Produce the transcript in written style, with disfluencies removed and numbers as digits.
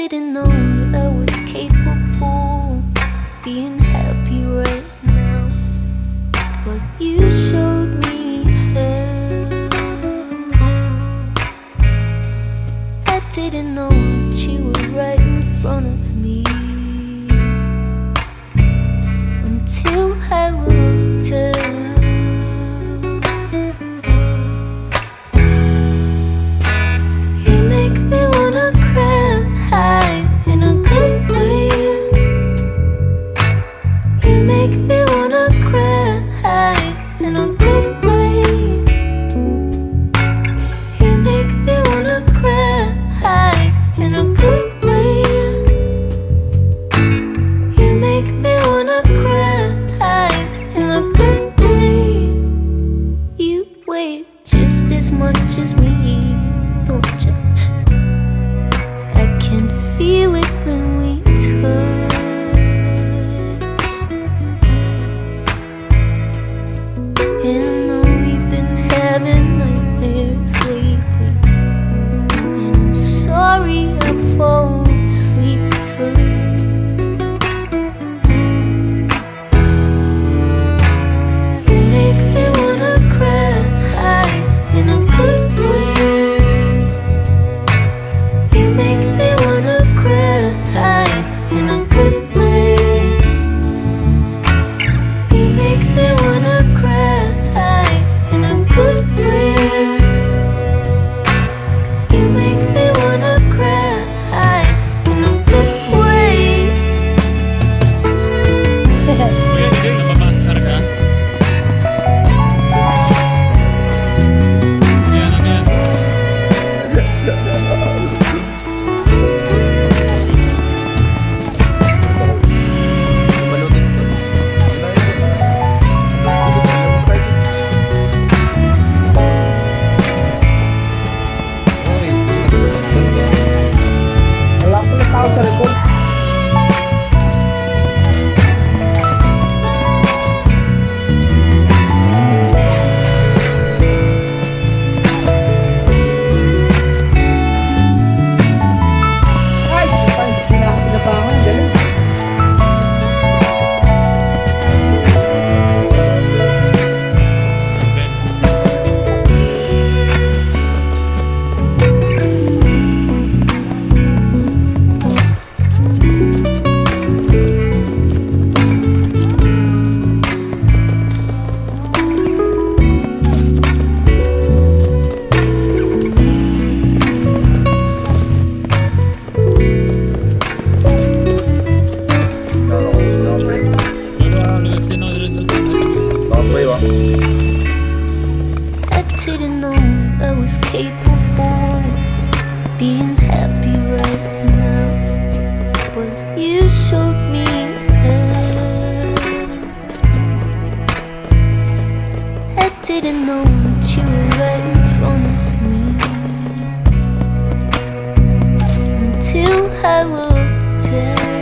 didn't know that I was capable of being happy right now, but you showed me how. I didn't know that you were right in front of me until I looked up. You make me wanna cry in a good way. You make me wanna cry in a good way. You make me wanna cry in a good way. You make me wanna cry in a good way. You weigh just as much as me, don't you? I can feel it when we touch. And I know we've been having nightmares lately, and I'm sorry I fall asleep first. You make me wanna cry in a good way. You make me wanna cry in a good way. You make me wanna cry in a good way. You make me wanna cry in a good way. Kuya, hindi napapaskar ka? Yan, ano yan? Wala ko na tao sa likod. Ay! Hindi na ako pinapangan. Galing. Let's get another result. I didn't know I was capable of being happy right now, but you showed me how. I didn't know that you were right in front of me until I looked up.